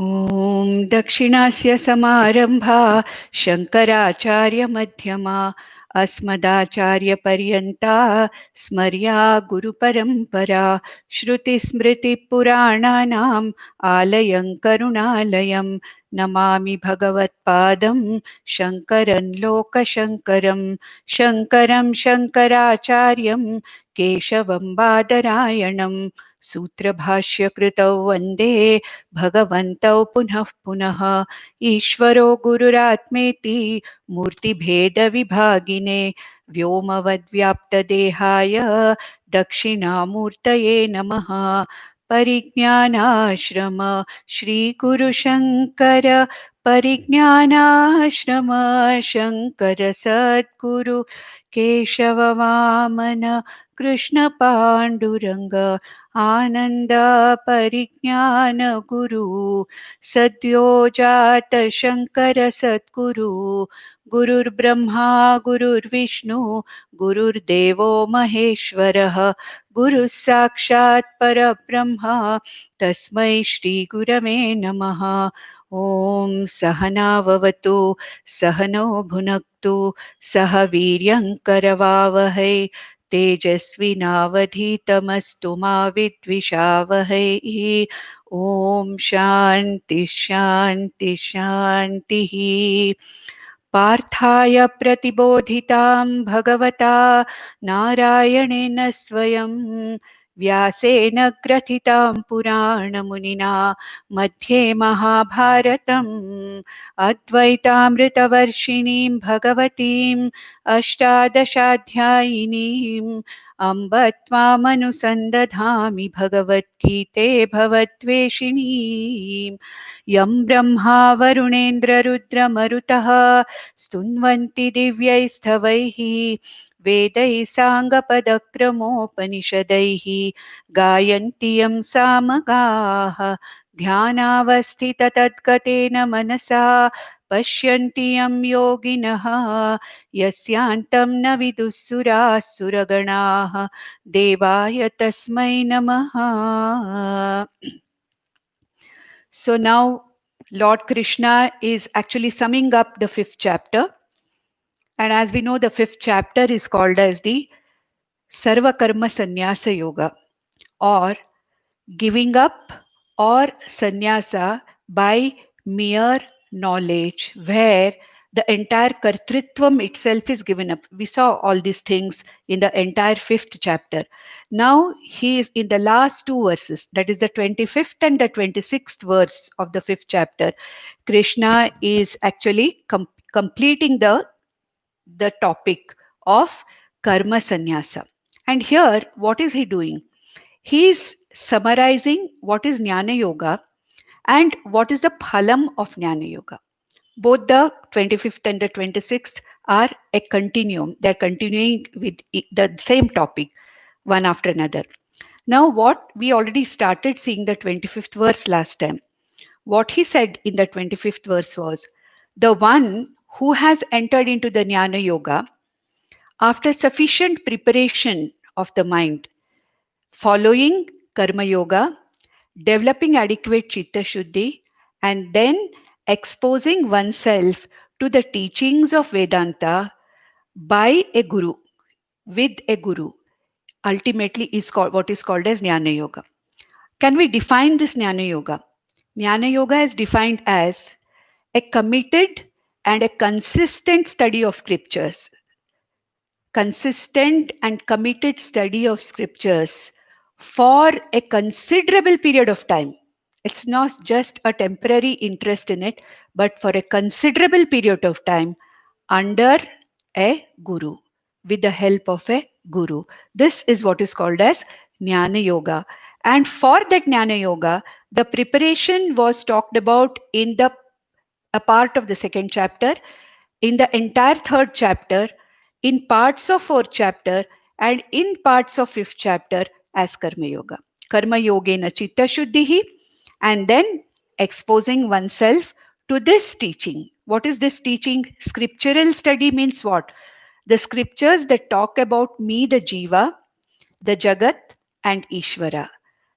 ॐ दक्षिणास्य समारम्भा शङ्कराचार्यमध्यमा अस्मदाचार्यपर्यन्ता स्मर्या गुरुपरम्परा श्रुतिस्मृतिपुराणानाम् आलयं करुणालयं नमामि भगवत्पादं शङ्करं लोकशङ्करं शङ्करं शङ्कराचार्यं केशवं बादरायणं सूत्रभाष्यकृतौ वन्दे भगवन्तौ पुनः पुनः ईश्वरो गुरुरात्मेति मूर्तिभेदविभागिने व्योमवद्व्याप्तदेहाय दक्षिणामूर्तये नमः। परिज्ञानाश्रम श्रीगुरुशङ्कर परिज्ञानाश्रम शङ्कर सद्गुरु केशववामन कृष्णपाण्डुरङ्ग आनन्द परिज्ञान गुरु सद्यो जात शङ्कर सद्गुरु गुरुर्ब्रह्मा गुरुर्विष्णु गुरुर्देवो महेश्वरः गुरुः साक्षात् परब्रह्म तस्मै श्रीगुरवे नमः। ॐ सहनाववतु सहनौ भुनक्तु सह वीर्यङ्करवावहै तेजस्विनावधीतमस्तु मा विद्विषावहै। ॐ शान्ति शान्ति शान्तिः। पार्थाय प्रतिबोधितां भगवता नारायणेन स्वयं व्यासेन ग्रथितां पुराणमुनिना मध्ये महाभारतम् अद्वैतामृतवर्षिणीं भगवतीम् अष्टादशाध्यायिनीम् अम्ब त्वामनुसन्दधामि भगवद्गीते भवद्वेषिणीम् यं ब्रह्मा वरुणेन्द्ररुद्रमरुतः स्तुन्वन्ति दिव्यैस्तवैः वेदैः साङ्गपदक्रमोपनिषदैः गायन्ति यं सामगाः ध्यानावस्थिततद्गतेन मनसा पश्यन्ति यं योगिनः यस्यान्तं न विदुःसुराः सुरगणाः देवाय तस्मै नमः। So now Lord Krishna is actually summing up the 5th chapter, and as we know, the 5th chapter is called as the Sarva Karma Sannyasa Yoga, or giving up or sannyasa by mere knowledge, where the entire kartritvam itself is given up. We saw all these things in the entire 5th chapter. Now he is in the last two verses, that is the 25th and the 26th verse of the 5th chapter. Krishna is actually completing the topic of karma sannyasa. And here, what is he doing? He is summarizing what is Jnana Yoga and what is the phalam of Jnana Yoga. Both the 25th and the 26th are a continuum. They are continuing with the same topic, one after another. Now, what we already started seeing the 25th verse last time. What he said in the 25th verse was, the one who has entered into the Jnana Yoga, after sufficient preparation of the mind, following Karma Yoga, developing adequate Chitta Shuddhi, and then exposing oneself to the teachings of Vedanta by a guru, with a guru, ultimately is called what is called as Jnana Yoga. Can we define this Jnana Yoga? Jnana Yoga is defined as a committed and a consistent study of scriptures. Consistent and committed study of scriptures for a considerable period of time. It's not just a temporary interest in it, but for a considerable period of time under a guru, with the help of a guru. This is what is called as Jnana Yoga. And for that Jnana Yoga, the preparation was talked about in a part of the 2nd chapter, in the entire 3rd chapter, in parts of 4th chapter, and in parts of 5th chapter as Karma Yoga. Karma Yogena Chitta Shuddhihi, and then exposing oneself to this teaching. What is this teaching? Scriptural study means what? The scriptures that talk about me, the Jiva, the Jagat, and Ishvara.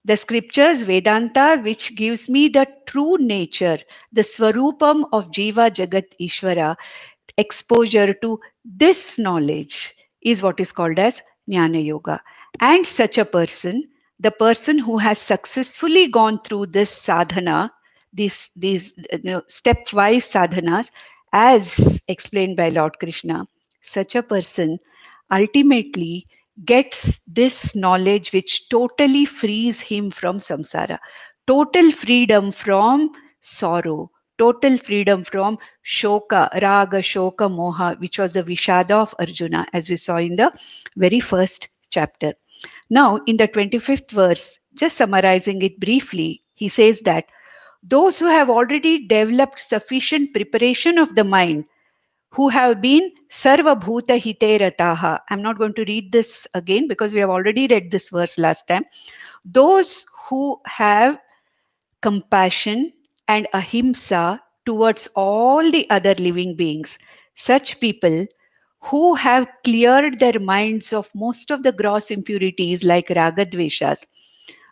The scriptures, Vedanta, which gives me the true nature, the Swarupam of Jiva Jagat Ishvara, exposure to this knowledge is what is called as Jnana Yoga. And such a person, the person who has successfully gone through this sadhana, these stepwise sadhanas, as explained by Lord Krishna, such a person ultimately gets this knowledge which totally frees him from samsara, total freedom from sorrow, total freedom from shoka, raga, shoka, moha, which was the vishada of Arjuna, as we saw in the very first chapter. Now, in the 25th verse, just summarizing it briefly, he says that those who have already developed sufficient preparation of the mind, who have been sarva bhuta hite rataha. I'm not going to read this again because we have already read this verse last time. Those who have compassion and ahimsa towards all the other living beings, such people who have cleared their minds of most of the gross impurities like ragadveshas,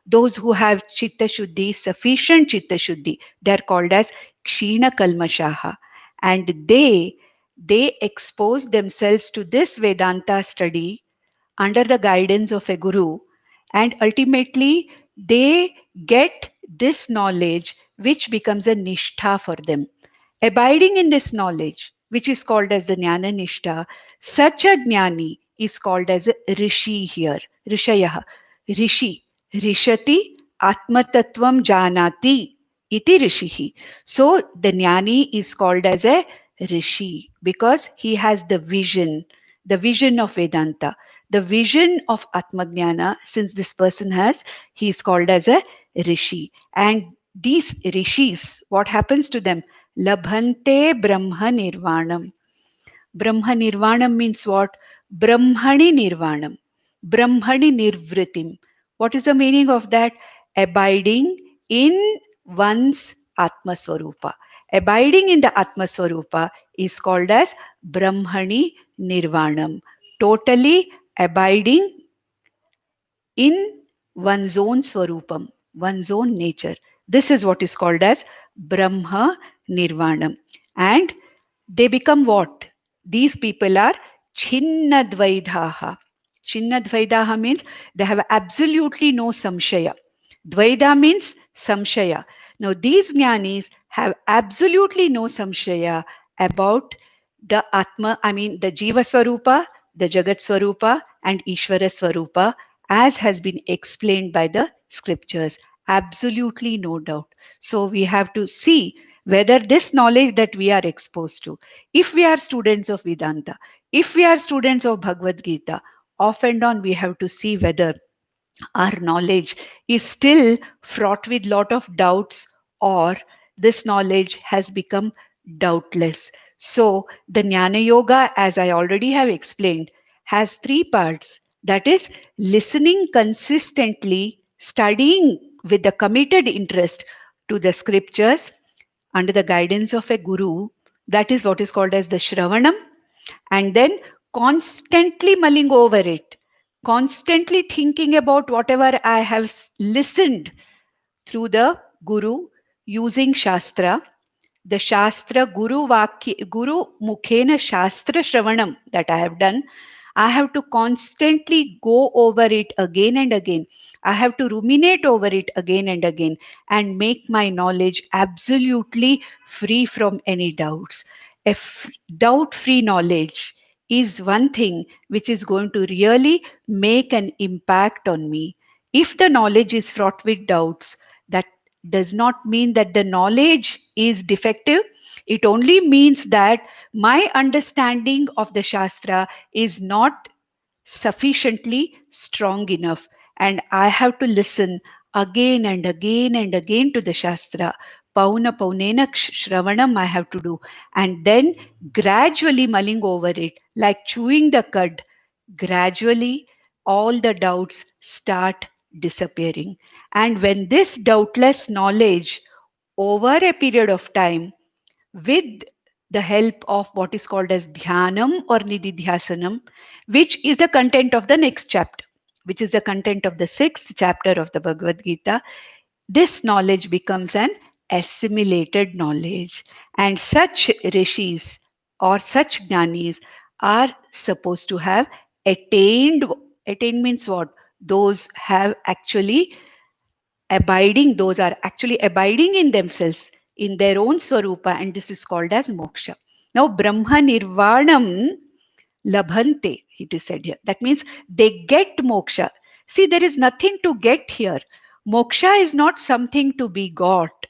those who have chitta shuddhi, sufficient chitta shuddhi, they are called as kshina kalmashaha, and they expose themselves to this Vedanta study under the guidance of a guru, and ultimately they get this knowledge which becomes a nishtha for them. Abiding in this knowledge, which is called as the jnana nishtha, such a jnani is called as a rishi here. Rishayah. Rishi. Rishati atmatattvam janati iti rishihi. So the jnani is called as a rishi because he has the vision of Vedanta, the vision of Atmajnana. Since this person has, he is called as a rishi. And these rishis, what happens to them? Labhante Brahma Nirvanam. Brahma Nirvanam means what? Brahmani Nirvanam. Brahmani Nirvritim. What is the meaning of that? Abiding in one's Atma Swarupa. Abiding in the Atma Swarupa is called as Brahmani Nirvanam. Totally abiding in one's own Swarupam, one's own nature. This is what is called as Brahma Nirvanam. And they become what? These people are Chinnadvaidaha. Chinnadvaidaha means they have absolutely no samshaya. Dvaida means samshaya. Now these jnanis have absolutely no samshaya about the Atma, the Jiva Swarupa, the Jagat Swarupa, and Ishvara Swarupa, as has been explained by the scriptures. Absolutely no doubt. So we have to see whether this knowledge that we are exposed to, if we are students of Vedanta, if we are students of Bhagavad Gita, off and on we have to see whether our knowledge is still fraught with lot of doubts, or this knowledge has become doubtless. So the Jnana Yoga, as I already have explained, has three parts. That is listening consistently, studying with the committed interest to the scriptures under the guidance of a guru. That is what is called as the Shravanam. And then constantly mulling over it, constantly thinking about whatever I have listened through the guru using Shastra. The Shastra Guru Vakya, Guru Mukhena Shastra Shravanam that I have done, I have to constantly go over it again and again. I have to ruminate over it again and again and make my knowledge absolutely free from any doubts. Doubt free knowledge is one thing which is going to really make an impact on me. If the knowledge is fraught with doubts, that does not mean that the knowledge is defective. It only means that my understanding of the Shastra is not sufficiently strong enough, and I have to listen again and again and again to the Shastra. Pauna Paunena Shravanam I have to do, and then gradually mulling over it, like chewing the cud, gradually all the doubts start disappearing. And when this doubtless knowledge over a period of time, with the help of what is called as dhyanam or nididhyasanam, which is the content of the next chapter. which is the content of the 6th chapter of the Bhagavad Gita, this knowledge becomes an assimilated knowledge. And such rishis or such jnanis are supposed to have attained. Attained means what? Those have actually abiding, those are actually abiding in themselves, in their own swarupa, and this is called as moksha. Now, Brahma Nirvanam labhante, it is said here. That means they get moksha. See, there is nothing to get here. Moksha is not something to be got.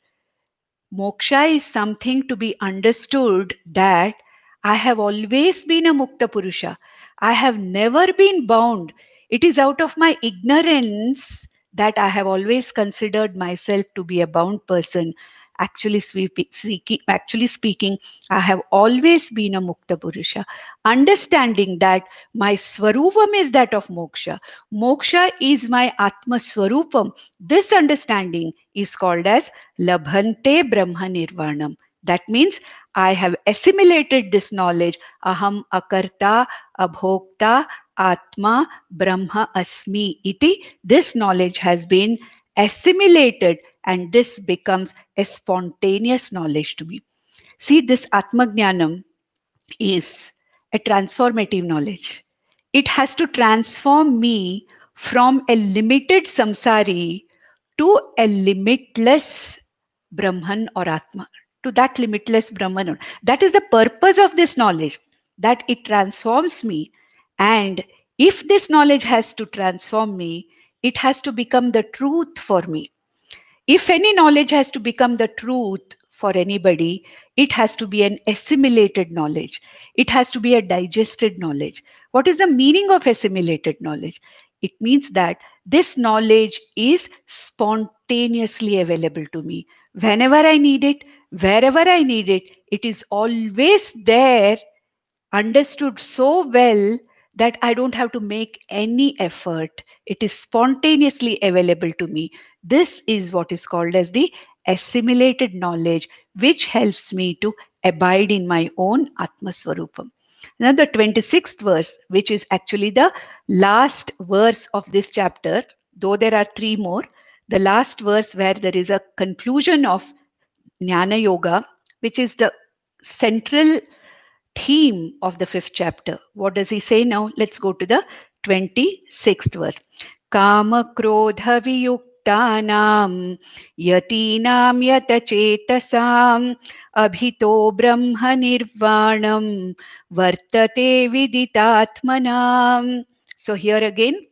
Moksha is something to be understood that I have always been a Mukta Purusha. I have never been bound. It is out of my ignorance that I have always considered myself to be a bound person. Actually speaking, I have always been a Mukta Purusha. Understanding that my Swarupam is that of Moksha. Moksha is my Atma Swarupam. This understanding is called as Labhante Brahma Nirvanam. That means I have assimilated this knowledge. Aham akarta abhokta atma brahma asmi iti. This knowledge has been assimilated and this becomes a spontaneous knowledge to me. See, this Atma Jnanam is a transformative knowledge. It has to transform me from a limited samsari to a limitless Brahman or Atma, to that limitless Brahman. That is the purpose of this knowledge, that it transforms me. And if this knowledge has to transform me, it has to become the truth for me. If any knowledge has to become the truth for anybody, it has to be an assimilated knowledge. It has to be a digested knowledge. What is the meaning of assimilated knowledge? It means that this knowledge is spontaneously available to me. Whenever I need it, wherever I need it, it is always there, understood so well that I don't have to make any effort. It is spontaneously available to me. This is what is called as the assimilated knowledge, which helps me to abide in my own Atma Swarupam. Now, the 26th verse, which is actually the last verse of this chapter, though there are three more, the last verse where there is a conclusion of Jnana Yoga, which is the central theme of the 5th chapter. What does he say now? Let's go to the 26th verse. Kama krodha viyuktanam yatinam yatachetasam abhito brahma nirvanam vartate viditatmanam. So here again,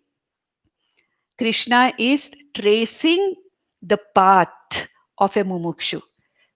Krishna is tracing the path of a mumukshu.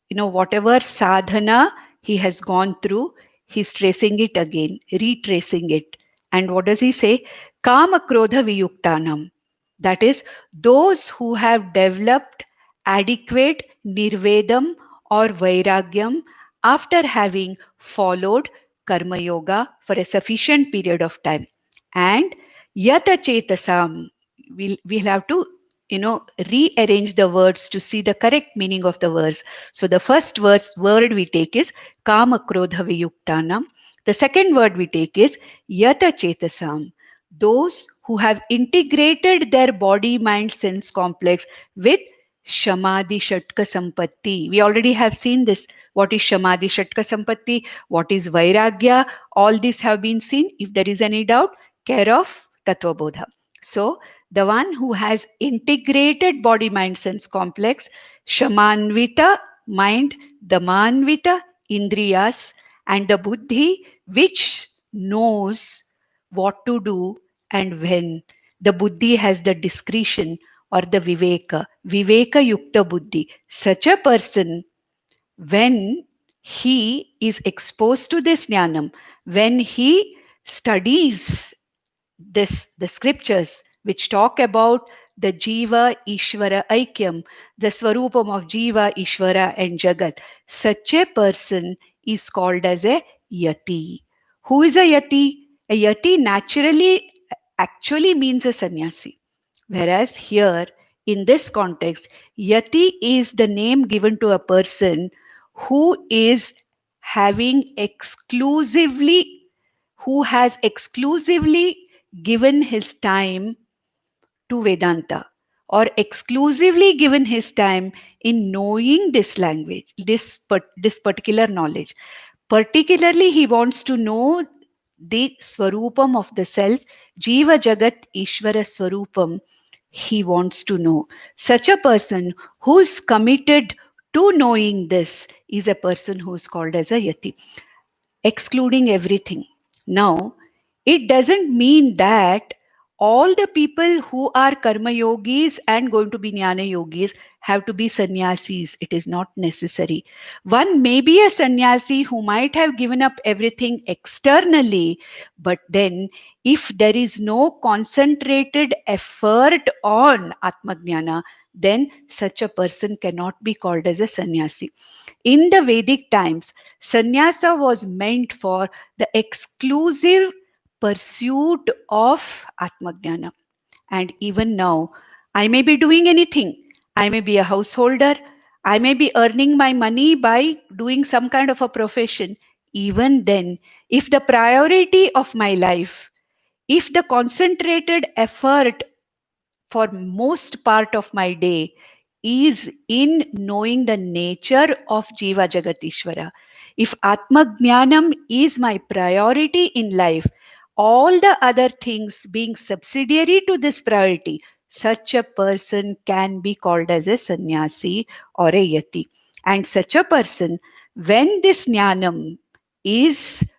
You know, whatever sadhana he has gone through, he's tracing it again, retracing it. And what does he say? Kama krodha viyuktanam. That is, those who have developed adequate nirvedam or vairagyam after having followed karma yoga for a sufficient period of time. And yata chetasam, we'll have to rearrange the words to see the correct meaning of the verse. So the first word we take is kama krodha viyuktanam. The second word we take is yata chetasam. Those who have integrated their body, mind, sense complex with Shamadhi Shatka Sampatti. We already have seen this. What is Shamadhi Shatka Sampatti? What is Vairagya? All these have been seen. If there is any doubt, care of Tattva Bodha. So the one who has integrated body, mind, sense complex, Shamanvita, mind, the Manvita, Indriyas, and the Buddhi, which knows what to do and when. The Buddhi has the discretion or the Viveka Yukta Buddhi. Such a person, when he is exposed to this Jnanam, when he studies the scriptures which talk about the Jiva Ishvara Aikyam, the Swarupam of Jiva, Ishvara and Jagat, such a person is called as a Yati. Who is a Yati? A Yati naturally actually means a sannyasi. Whereas here, in this context, Yati is the name given to a person who is having exclusively, who has exclusively given his time to Vedanta or exclusively given his time in knowing this language, this particular knowledge. Particularly, he wants to know the Swarupam of the self, Jiva Jagat Ishvara Swarupam. He wants to know. Such a person who's committed to knowing this is a person who is called as a Yati, excluding everything. Now, it doesn't mean that all the people who are karma yogis and going to be jnana yogis have to be sannyasis. It is not necessary. One may be a sannyasi who might have given up everything externally, but then if there is no concentrated effort on atmajnana, then such a person cannot be called as a sannyasi. In the Vedic times, sannyasa was meant for the exclusive pursuit of Atmajnana. And even now, I may be doing anything. I may be a householder. I may be earning my money by doing some kind of a profession. Even then, if the priority of my life, if the concentrated effort for most part of my day is in knowing the nature of Jiva Jagatishvara. If Atma Jnanam is my priority in life, all the other things being subsidiary to this priority, such a person can be called as a sannyasi or a yati. And such a person, when this jnanam is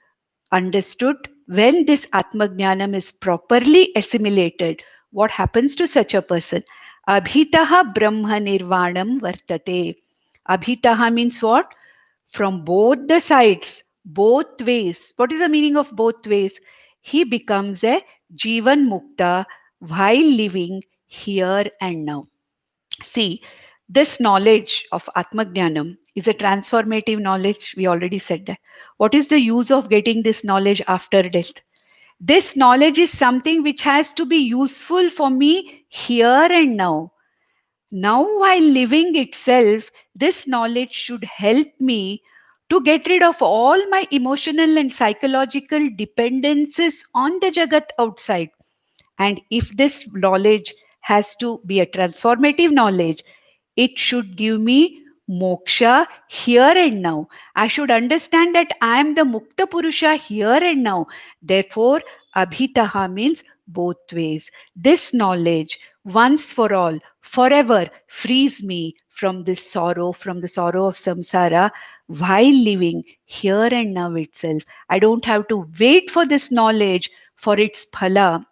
understood, when this Atmajnanam is properly assimilated, what happens to such a person? Abhitaha Brahma Nirvanam Vartate. Abhitaha means what? From both the sides, both ways. What is the meaning of both ways? He becomes a Jivan Mukta while living here and now. See, this knowledge of Atmajnanam is a transformative knowledge. We already said that. What is the use of getting this knowledge after death? This knowledge is something which has to be useful for me here and now. Now, while living itself, this knowledge should help me to get rid of all my emotional and psychological dependencies on the Jagat outside. And if this knowledge has to be a transformative knowledge, it should give me moksha here and now. I should understand that I am the Mukta Purusha here and now. Therefore, Abhitaha means both ways. This knowledge, once for all, forever frees me from this sorrow, from the sorrow of samsara, while living here and now itself. I don't have to wait for this knowledge for its phala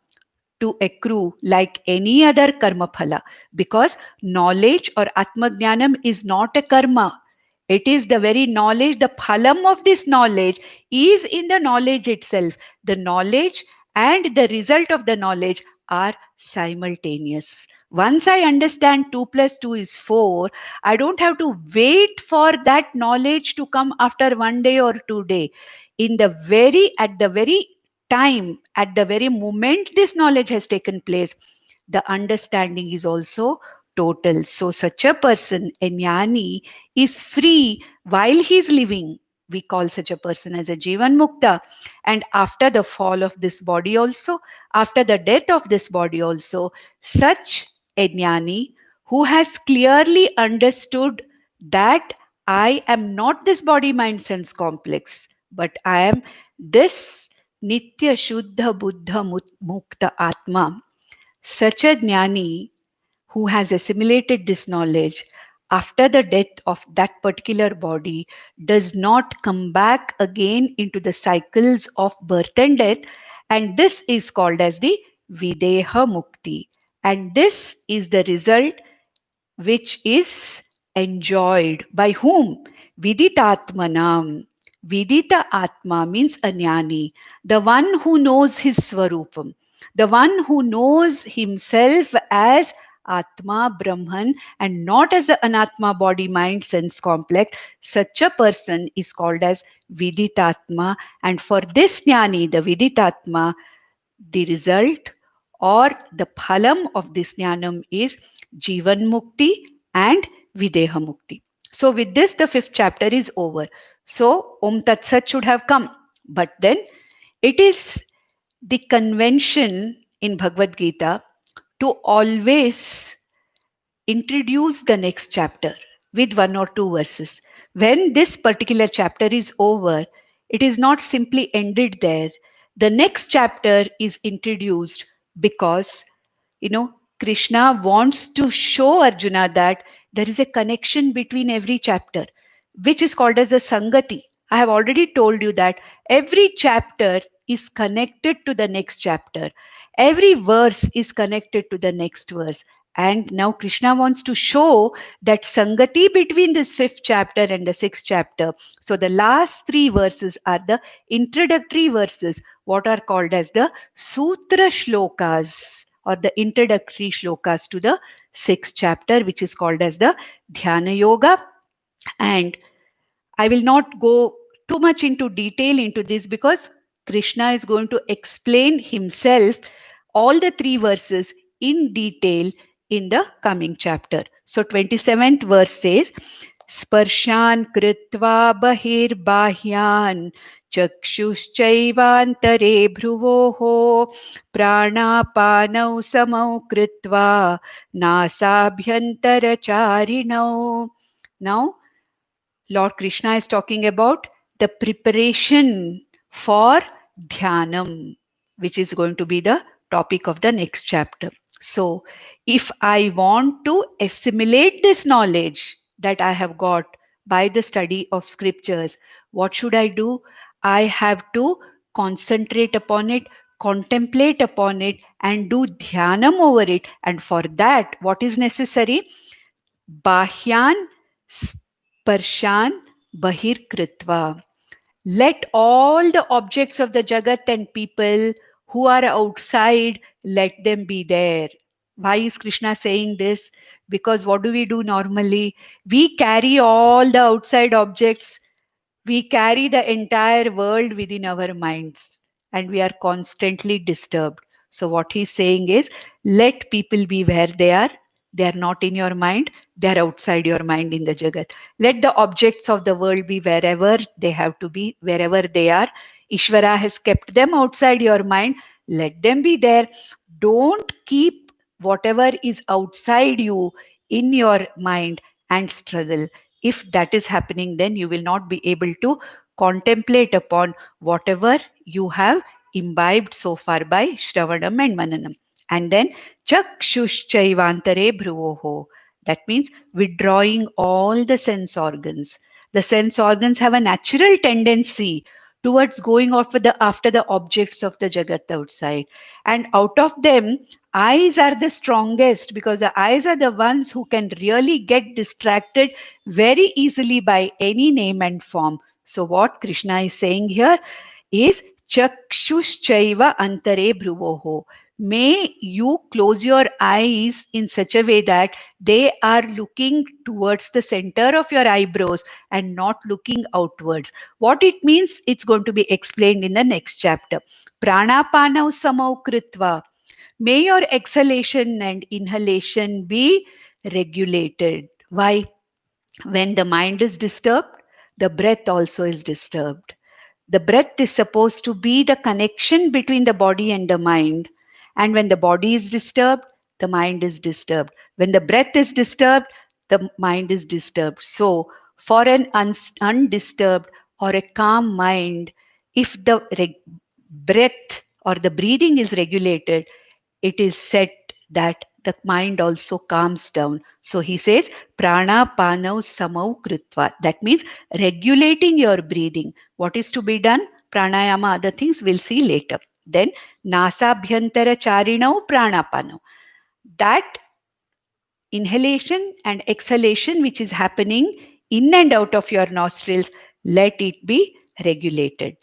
to accrue like any other karma phala, because knowledge or atmajnanam is not a karma. It is the very knowledge, the phalam of this knowledge is in the knowledge itself. The knowledge and the result of the knowledge are simultaneous. Once I understand 2 plus 2 is 4, I don't have to wait for that knowledge to come after 1 day or 2 days. At the very time, at the very moment this knowledge has taken place, the understanding is also total. So such a person, a jnani, is free while he is living. We call such a person as a Jivan Mukta. And after the fall of this body also, after the death of this body also, such a jnani who has clearly understood that I am not this body, mind, sense complex, but I am this Nitya Shuddha Buddha Mukta Atma. Such a jnani who has assimilated this knowledge after the death of that particular body does not come back again into the cycles of birth and death, and this is called as the Videha Mukti. And this is the result which is enjoyed by whom? Viditatmanam. Vidita Atma means a jnani, the one who knows his Swarupam, the one who knows himself as Atma, Brahman, and not as an Anatma, body, mind, sense complex. Such a person is called as Viditatma. And for this jnani, the Viditatma, the result or the phalam of this jnanam is Jivan Mukti and Videha Mukti. So with this, the 5th chapter is over. So Om Tat Sat should have come. But then it is the convention in Bhagavad Gita to always introduce the next chapter with one or two verses. When this particular chapter is over, it is not simply ended there. The next chapter is introduced because, Krishna wants to show Arjuna that there is a connection between every chapter, which is called as a Sangati. I have already told you that every chapter is connected to the next chapter. Every verse is connected to the next verse. And now Krishna wants to show that Sangati between this fifth chapter and the sixth chapter. So the last three verses are the introductory verses, what are called as the Sutra Shlokas, or the introductory shlokas to the sixth chapter, which is called as the Dhyana Yoga. And I will not go too much into detail into this because Krishna is going to explain himself all the three verses in detail in the coming chapter. So 27th verse says, Sparshan kritva bahir bahyan चक्षुश्चैवान्तरे भ्रुवोः प्राणापानौ समौ कृत्वा नासाभ्यन्तरचारिणौ. Now, Lord Krishna is talking about the preparation for Dhyanam, which is going to be the topic of the next chapter. So, if I want to assimilate this knowledge that I have got by the study of scriptures, what should I do? I have to concentrate upon it, contemplate upon it, and do Dhyanam over it. And for that, what is necessary? Bahyan Sparshan Bahir Kritva. Let all the objects of the Jagat and people who are outside, let them be there. Why is Krishna saying this? Because what do we do normally? We carry all the outside objects, we carry the entire world within our minds, and we are constantly disturbed. So what he's saying is, let people be where they are. They are not in your mind, they are outside your mind in the Jagat. Let the objects of the world be wherever they have to be, wherever they are. Ishvara has kept them outside your mind. Let them be there. Don't keep whatever is outside you in your mind and struggle. If that is happening, then you will not be able to contemplate upon whatever you have imbibed so far by Shravanam and Mananam. And then Chakshushchaivantare Bhruvoho. That means withdrawing all the sense organs. The sense organs have a natural tendency towards going after the objects of the Jagat outside. And out of them, eyes are the strongest because the eyes are the ones who can really get distracted very easily by any name and form. So what Krishna is saying here is Chakshushchaiva antare bhruvoho. May you close your eyes in such a way that they are looking towards the center of your eyebrows and not looking outwards. What it means, it's going to be explained in the next chapter. Pranapanau samau kritva. May your exhalation and inhalation be regulated. Why? When the mind is disturbed, the breath also is disturbed. The breath is supposed to be the connection between the body and the mind. And when the body is disturbed, the mind is disturbed. When the breath is disturbed, the mind is disturbed. So, for an undisturbed or a calm mind, if the breath or the breathing is regulated, it is said that the mind also calms down. So he says, prana panau samau kritva. That means regulating your breathing. What is to be done? Pranayama, other things we'll see later. Then nasabhyantara charinau pranapanau. That inhalation and exhalation which is happening in and out of your nostrils, let it be regulated.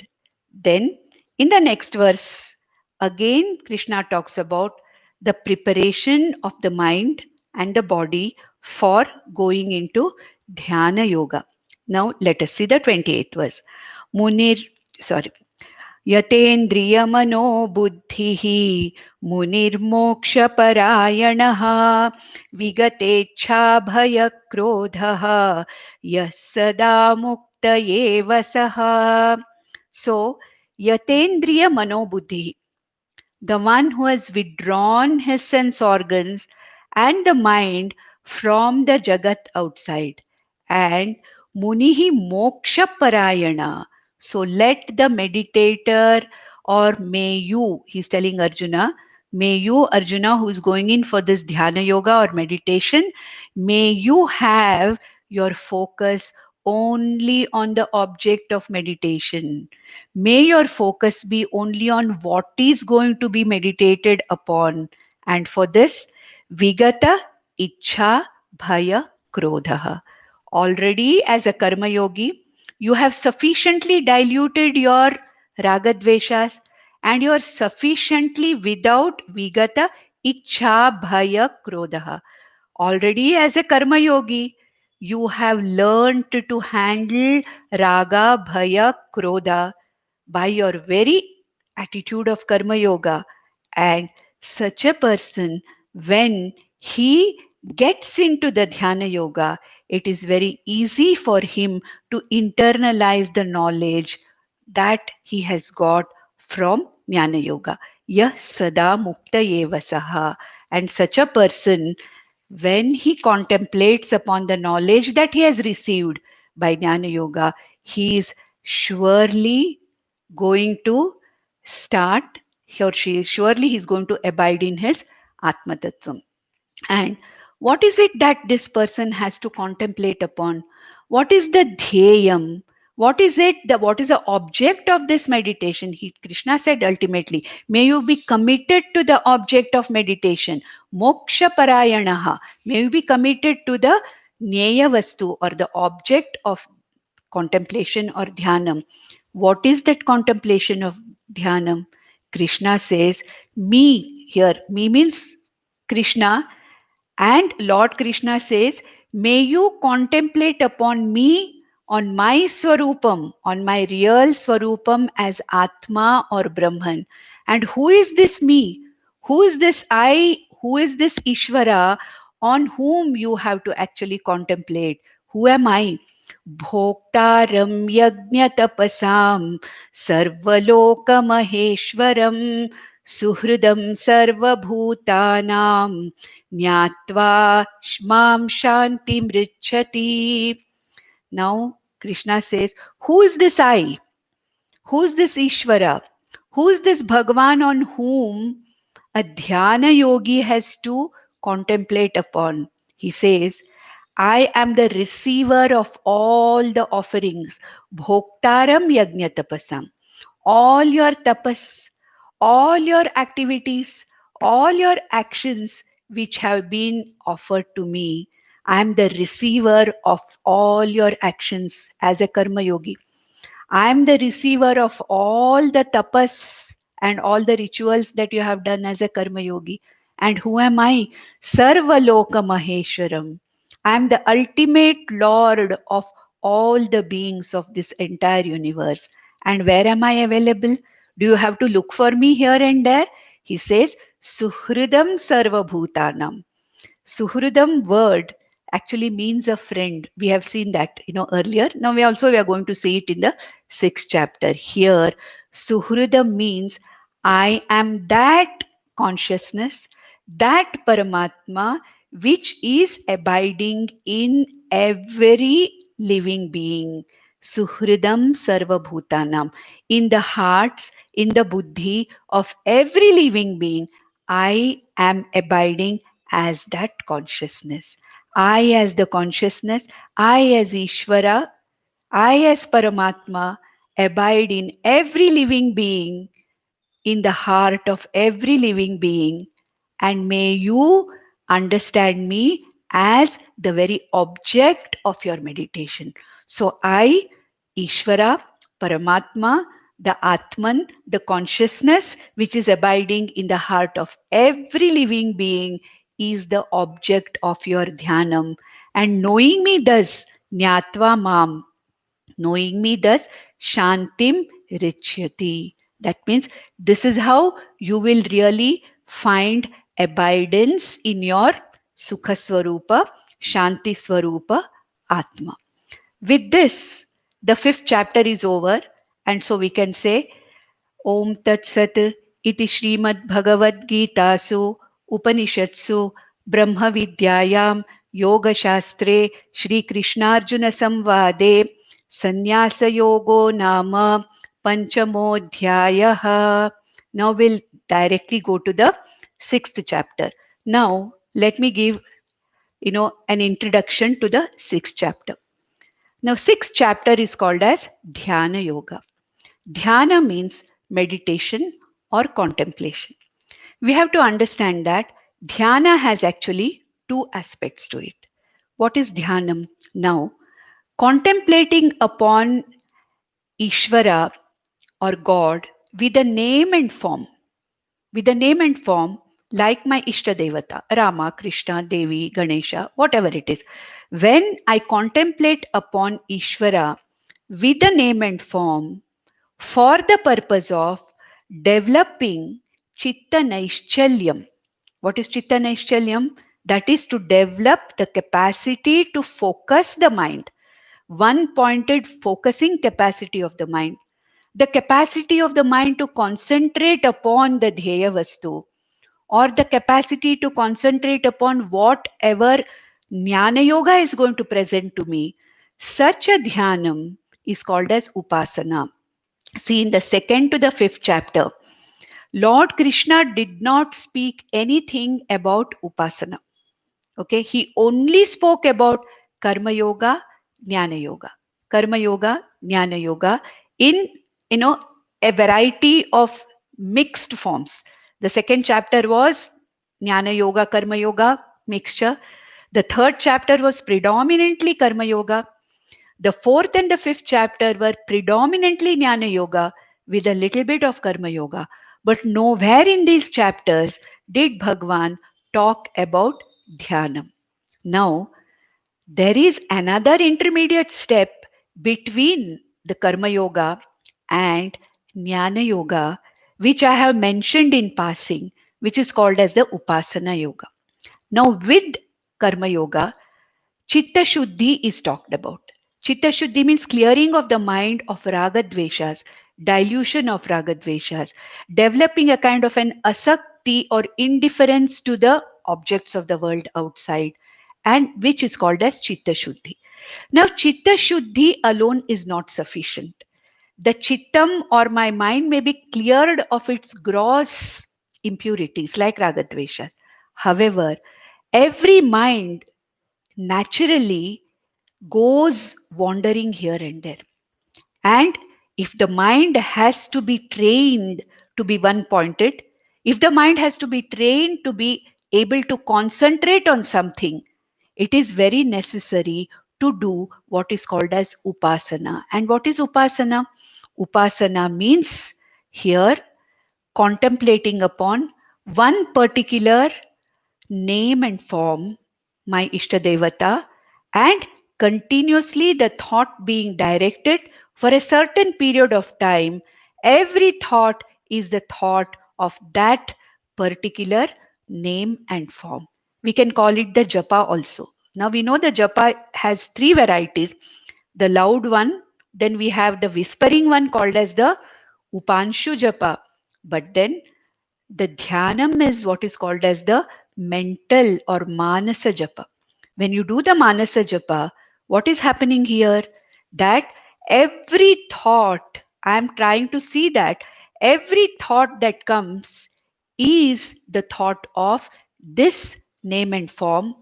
Then in the next verse, again Krishna talks about the preparation of the mind and the body for going into Dhyana Yoga. Now let us see the 28th verse. यतेन्द्रियमनो बुद्धिः मुनिर्मोक्षपरायणः विगतेच्छाभयक्रोधः यः सदा मुक्त एव सः. So, yatendriya manobuddhi. the one who has withdrawn his sense organs and the mind from the Jagat outside. And Munihi Moksha Parayana. So let the meditator, or may you, he's telling Arjuna, may you, Arjuna, who is going in for this dhyana yoga or meditation, may you have your focus only on the object of meditation. May your focus be only on what is going to be meditated upon. And for this, Vigata Ichha Bhaya Krodha. Already as a karma yogi, you have sufficiently diluted your ragadveshas and you are sufficiently without Vigata Ichha Bhaya Krodha. Already as a karma yogi, you have learned to handle raga, bhaya, krodha by your very attitude of karma yoga. And such a person, when he gets into the dhyana yoga, it is very easy for him to internalize the knowledge that he has got from jnana yoga. Yah sada mukta eva saha. And such a person, when he contemplates upon the knowledge that he has received by Jnana Yoga, he is surely going to start, he or she is surely he's going to abide in his Atma Tattvam. And what is it that this person has to contemplate upon? What is the dhyayam? What is it? What is the object of this meditation? Krishna said ultimately, may you be committed to the object of meditation. Moksha parayanaha. May you be committed to the Nyaya Vastu, or the object of contemplation or dhyanam. What is that contemplation of dhyanam? Krishna says, me here. Me means Krishna, and Lord Krishna says, may you contemplate upon me, on my Swarupam, on my real Swarupam as Atma or Brahman. And who is this me? Who is this I? Who is this Ishvara on whom you have to actually contemplate? Who am I? Bhoktaram yajna tapasam sarvaloka maheshwaram suhridam sarvabhutanam Nyatva shmam shanti mrichati. Now Krishna says, who is this I? Who is this Ishvara? Who is this Bhagavan on whom a dhyana yogi has to contemplate upon? He says, I am the receiver of all the offerings. Bhoktaram yajna tapasam. All your tapas, all your activities, all your actions which have been offered to me. I am the receiver of all your actions as a karma yogi. I am the receiver of all the tapas and all the rituals that you have done as a karma yogi. And who am I? Sarvaloka Maheshwaram. I am the ultimate Lord of all the beings of this entire universe. And where am I available? Do you have to look for me here and there? He says, Suhridam Sarvabhutanam. Suhridam word actually means a friend. We have seen that, earlier. Now we are going to see it in the 6th chapter. Here, Suhridam means I am that consciousness, that Paramatma, which is abiding in every living being. Suhridam Sarvabhutanam. In the hearts, in the buddhi of every living being, I am abiding as that consciousness. I as the consciousness, I as Ishvara, I as Paramatma abide in every living being, in the heart of every living being. And may you understand me as the very object of your meditation. So I, Ishvara, Paramatma, the Atman, the consciousness which is abiding in the heart of every living being, is the object of your dhyanam. And knowing me thus, Nyatva Mam, knowing me thus, Shantim Richyati. That means this is how you will really find abidance in your Sukha Swarupa, Shanti Swarupa, Atma. With this, the 5th chapter is over, and so we can say, Om Tat Sat इति श्रीमद्भगवद्गीतासु उपनिषत्सु ब्रह्मविद्यायां योगशास्त्रे श्रीकृष्णार्जुनसंवादे संन्यासयोगो नाम पंचमोऽध्यायः. Now we'll directly go to the 6th chapter. Now let me give an introduction to the 6th chapter. Now 6th chapter is called as Dhyana Yoga. Dhyana means meditation or contemplation. We have to understand that dhyana has actually two aspects to it. What is dhyanam? Now, contemplating upon Ishvara or God with a name and form. With a name and form like my Ishta Devata, Rama, Krishna, Devi, Ganesha, whatever it is. When I contemplate upon Ishvara with a name and form for the purpose of developing Chitta Naishchalyam. What is Chitta Naishchalyam? That is to develop the capacity to focus the mind, one-pointed focusing capacity of the mind, the capacity of the mind to concentrate upon the Dhyaya Vastu, or the capacity to concentrate upon whatever Jnana Yoga is going to present to me. Such a dhyanam is called as upasana. See, in the 2nd to the 5th chapter, Lord Krishna did not speak anything about upasana. Okay, he only spoke about karma yoga, jnana yoga. Karma yoga, jnana yoga in a variety of mixed forms. The 2nd chapter was jnana yoga, karma yoga mixture. The 3rd chapter was predominantly karma yoga. The 4th and the 5th chapter were predominantly Jnana Yoga with a little bit of Karma Yoga. But nowhere in these chapters did Bhagwan talk about Dhyanam. Now, there is another intermediate step between the Karma Yoga and Jnana Yoga, which I have mentioned in passing, which is called as the Upasana Yoga. Now, with Karma Yoga, Chitta Shuddhi is talked about. Chitta Shuddhi means clearing of the mind of Raga Dveshas, dilution of Raga Dveshas, developing a kind of an asakti or indifference to the objects of the world outside, and which is called as Chitta Shuddhi. Now, Chitta Shuddhi alone is not sufficient. The Chittam or my mind may be cleared of its gross impurities like Raga Dveshas. However, every mind naturally goes wandering here and there. And if the mind has to be trained to be one pointed, if the mind has to be trained to be able to concentrate on something, it is very necessary to do what is called as upasana. And what is upasana? Upasana means here contemplating upon one particular name and form, my Ishta Devata, and continuously the thought being directed for a certain period of time. Every thought is the thought of that particular name and form. We can call it the japa also. Now we know the japa has 3 varieties. The loud one, then we have the whispering one called as the upanshu japa. But then the dhyanam is what is called as the mental or manasa japa. When you do the manasa japa, what is happening here? That every thought, I am trying to see that every thought that comes is the thought of this name and form,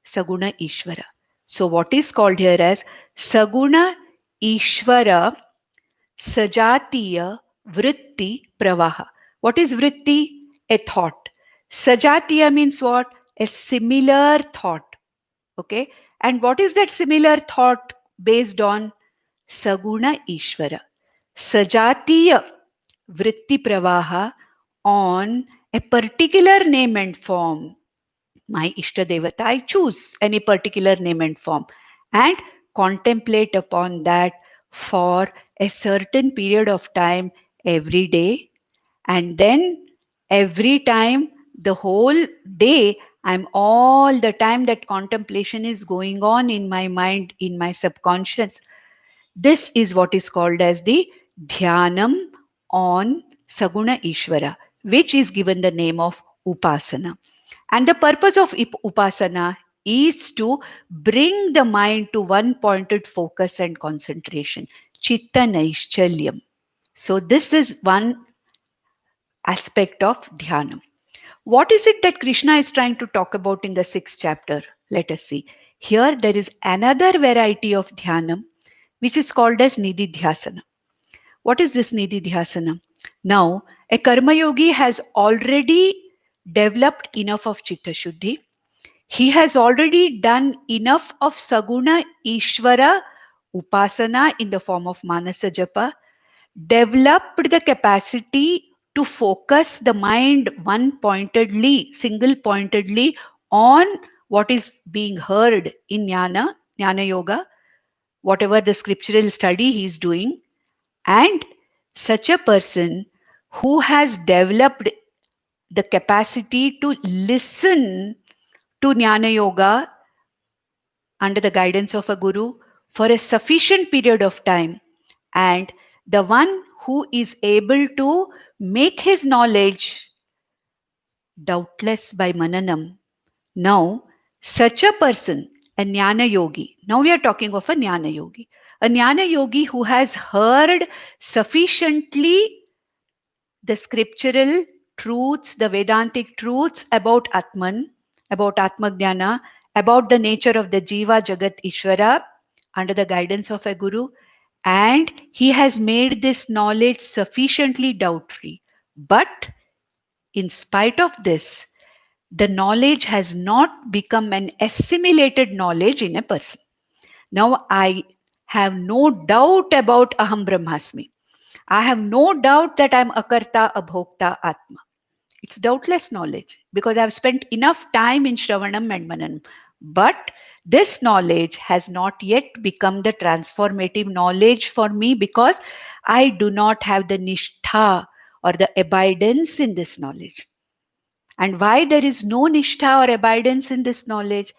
Saguna Ishvara. So what is called here as Saguna Ishvara Sajatiya Vritti Pravaha. What is Vritti? A thought. Sajatiya means what? A similar thought. Okay. And what is that similar thought based on? Saguna Ishvara. Sajatiya Vritti Pravaha on a particular name and form. My Ishta Devata, I choose any particular name and form and contemplate upon that for a certain period of time every day. And then every time, the whole day, I'm all the time that contemplation is going on in my mind, in my subconscious. This is what is called as the Dhyanam on Saguna Ishvara, which is given the name of Upasana. And the purpose of Upasana is to bring the mind to one pointed focus and concentration. Chitta Naischalyam. So this is one aspect of Dhyanam. What is it that Krishna is trying to talk about in the 6th chapter? Let us see. Here there is another variety of Dhyanam which is called as Nididhyasana. What is this Nididhyasana? Now, a Karma Yogi has already developed enough of Chitta Shuddhi. He has already done enough of Saguna Ishvara Upasana in the form of Manasa Japa, developed the capacity to focus the mind one pointedly, single pointedly on what is being heard in Jnana Yoga, whatever the scriptural study he is doing. And such a person who has developed the capacity to listen to Jnana Yoga under the guidance of a guru for a sufficient period of time, and the one who is able to make his knowledge doubtless by mananam. Now, such a person, a Jnana Yogi, now we are talking of a Jnana Yogi, a Jnana Yogi who has heard sufficiently the scriptural truths, the Vedantic truths about Atman, about Atmajnana, about the nature of the Jiva, Jagat, Ishvara, under the guidance of a Guru, and he has made this knowledge sufficiently doubt free. But in spite of this, the knowledge has not become an assimilated knowledge in a person. Now I have no doubt about Aham Brahmasmi. I have no doubt that I'm Akarta, Abhokta, Atma. It's doubtless knowledge because I've spent enough time in Shravanam and Mananam. But this knowledge has not yet become the transformative knowledge for me because I do not have the nishtha or the abidance in this knowledge. And why there is no nishtha or abidance in this knowledge?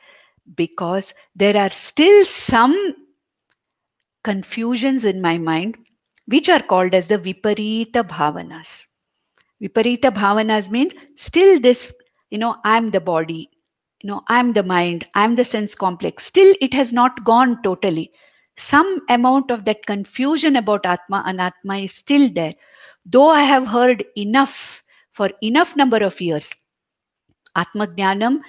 Because there are still some confusions in my mind which are called as the viparita bhavanas. Viparita bhavanas means still this, I'm the body, I'm the mind, I'm the sense complex. Still, it has not gone totally. Some amount of that confusion about Atma, Anatma is still there. Though I have heard enough for enough number of years, Atma Jnanam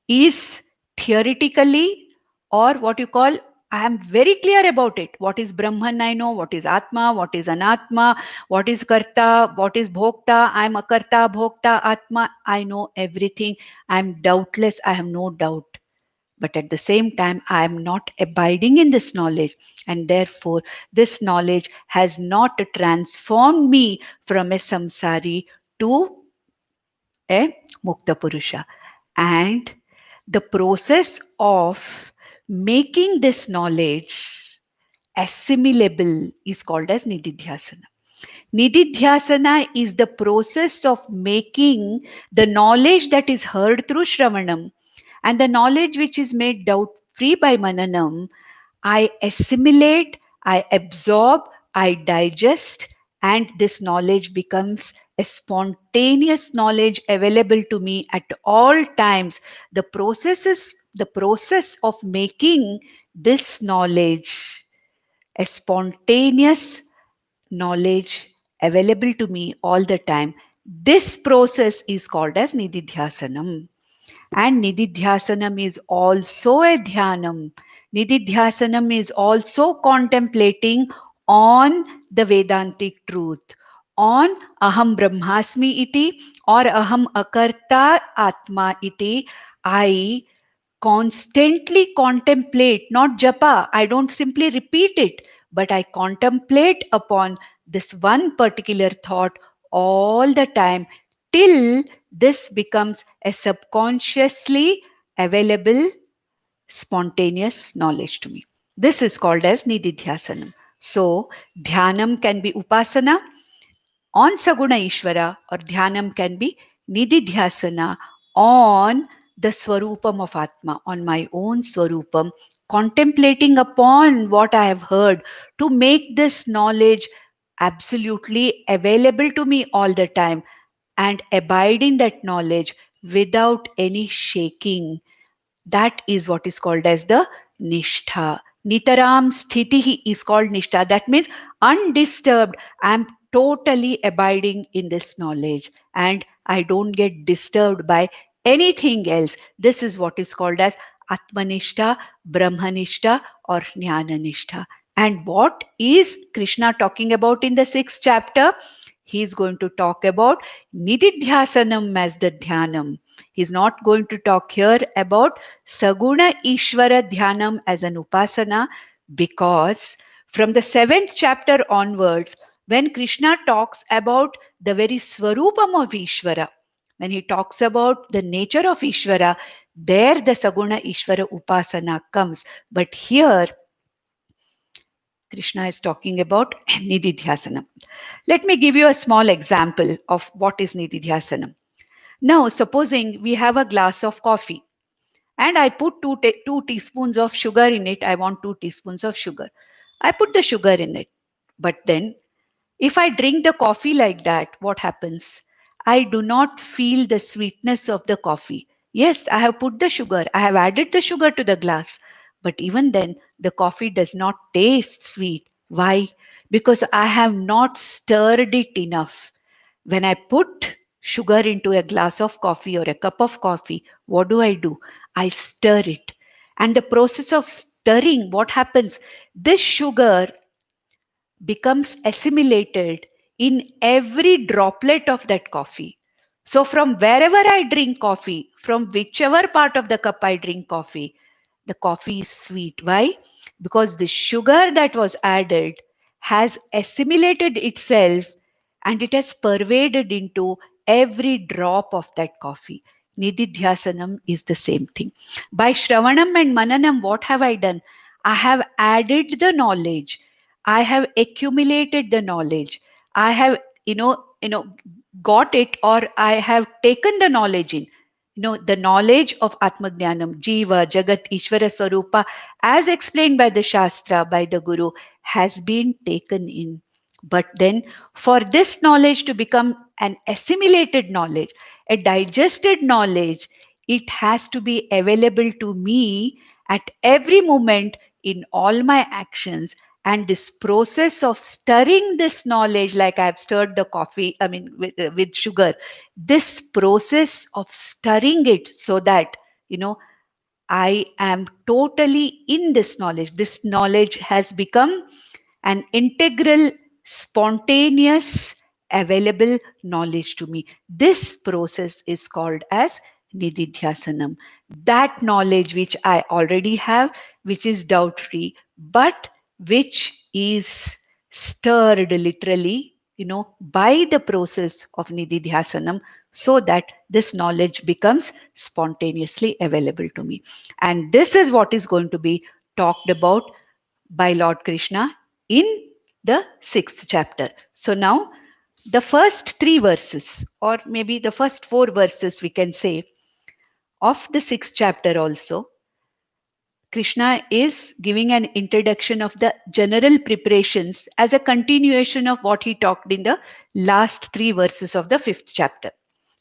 is theoretically, or what you call, I am very clear about it. What is Brahman, I know. What is Atma, what is Anatma, what is Karta, what is Bhokta. I am a Karta, Bhokta, Atma. I know everything. I am doubtless. I have no doubt. But at the same time, I am not abiding in this knowledge. And therefore, this knowledge has not transformed me from a samsari to a Mukta Purusha. And the process of making this knowledge assimilable is called as Nididhyasana. Nididhyasana is the process of making the knowledge that is heard through Shravanam and the knowledge which is made doubt free by Mananam, I assimilate, I absorb, I digest, and this knowledge becomes a spontaneous knowledge available to me at all times. The process of making this knowledge a spontaneous knowledge available to me all the time. This process is called as Nididhyasanam. And Nididhyasanam is also a dhyanam. Nididhyasanam is also contemplating on the Vedantic truth, on Aham Brahmasmi iti or Aham Akarta Atma iti. I constantly contemplate, not japa, I don't simply repeat it, but I contemplate upon this one particular thought all the time till this becomes a subconsciously available spontaneous knowledge to me. This is called as Nididhyasanam. So, Dhyanam can be Upasana on Saguna Ishvara, or Dhyanam can be Nididhyasana on the Swarupam of Atma, on my own Swarupam, contemplating upon what I have heard to make this knowledge absolutely available to me all the time. and abide in that knowledge without any shaking. That is what is called as the nishtha. Nitaram sthiti is called nishtha. That means undisturbed. I am totally abiding in this knowledge and I don't get disturbed by anything else. This is what is called as Atmanishta, Brahmanishta or Jnananishta. And what is Krishna talking about in the sixth chapter? He is going to talk about Nididhyasanam as the Dhyanam. He's not going to talk here about Saguna Ishvara Dhyanam as an Upasana, because from the seventh chapter onwards, when Krishna talks about the very Swarupam of Ishvara, when he talks about the nature of Ishvara, there the Saguna Ishvara Upasana comes. But here, Krishna is talking about Nididhyasanam. Let me give you a small example of what is Nididhyasanam. Now, supposing we have a glass of coffee and I put two teaspoons of sugar in it. I want 2 teaspoons of sugar. I put the sugar in it. But then, if I drink the coffee like that, what happens? I do not feel the sweetness of the coffee. Yes, I have put the sugar, I have added the sugar to the glass. But even then, the coffee does not taste sweet. Why? Because I have not stirred it enough. When I put sugar into a glass of coffee or a cup of coffee, what do? I stir it. And the process of stirring, what happens? This sugar becomes assimilated in every droplet of that coffee. So, from wherever I drink coffee, from whichever part of the cup I drink coffee, the coffee is sweet. Why? Because the sugar that was added has assimilated itself and it has pervaded into every drop of that coffee. Nididhyasanam is the same thing. By Shravanam and Mananam, what have I done? I have added the knowledge. I have accumulated the knowledge. I have, got it, or I have taken the knowledge in. The knowledge of Atmajnanam, Jiva, Jagat, Ishvara, Swarupa, as explained by the Shastra, by the Guru, has been taken in. But then, for this knowledge to become an assimilated knowledge, a digested knowledge, it has to be available to me at every moment in all my actions. And this process of stirring this knowledge, like I've stirred the coffee, with sugar, this process of stirring it so that, I am totally in this knowledge. This knowledge has become an integral, spontaneous, available knowledge to me. This process is called as Nididhyasanam. That knowledge which I already have, which is doubt free, but which is stirred literally, by the process of Nididhyasanam, so that this knowledge becomes spontaneously available to me. And this is what is going to be talked about by Lord Krishna in the sixth chapter. So now the first 3 verses, or maybe the first 4 verses, we can say, of the sixth chapter also, Krishna is giving an introduction of the general preparations as a continuation of what he talked in the last 3 verses of the fifth chapter.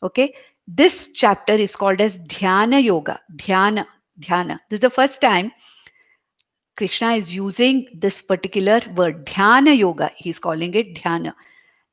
Okay, this chapter is called as Dhyana Yoga. Dhyana. This is the first time Krishna is using this particular word, Dhyana Yoga. He's calling it Dhyana.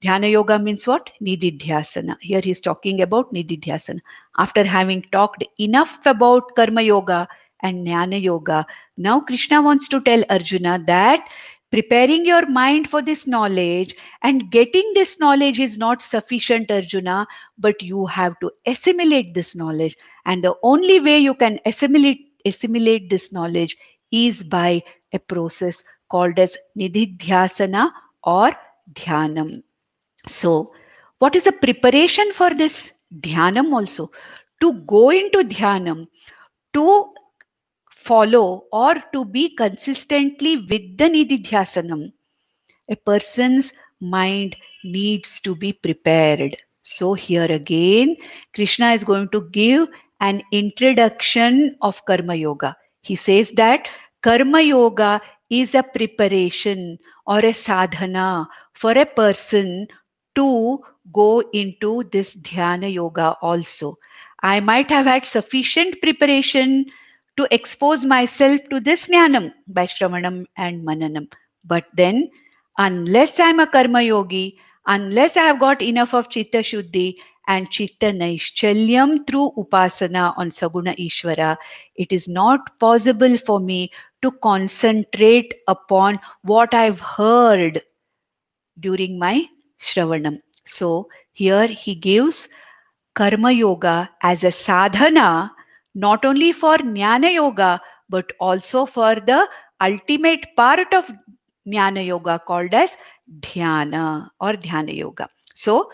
Dhyana Yoga means what? Nididhyasana. Here he's talking about Nididhyasana. After having talked enough about Karma Yoga and Jnana Yoga, now Krishna wants to tell Arjuna that preparing your mind for this knowledge and getting this knowledge is not sufficient, Arjuna, but you have to assimilate this knowledge. And the only way you can assimilate this knowledge is by a process called as Nididhyasana or Dhyanam. So, what is the preparation for this Dhyanam also? To go into Dhyanam, to follow or to be consistently with the Nididhyasanam, a person's mind needs to be prepared. So here again, Krishna is going to give an introduction of Karma Yoga. He says that Karma Yoga is a preparation or a sadhana for a person to go into this dhyana yoga also. I might have had sufficient preparation to expose myself to this jnanam by Shravanam and Mananam. But then, unless I'm a karma yogi, unless I have got enough of Chitta Shuddhi and Chitta Naishchalyam through Upasana on Saguna Ishvara, it is not possible for me to concentrate upon what I've heard during my Shravanam. So here he gives Karma Yoga as a sadhana, not only for Jnana Yoga, but also for the ultimate part of Jnana Yoga called as Dhyana or Dhyana Yoga. So,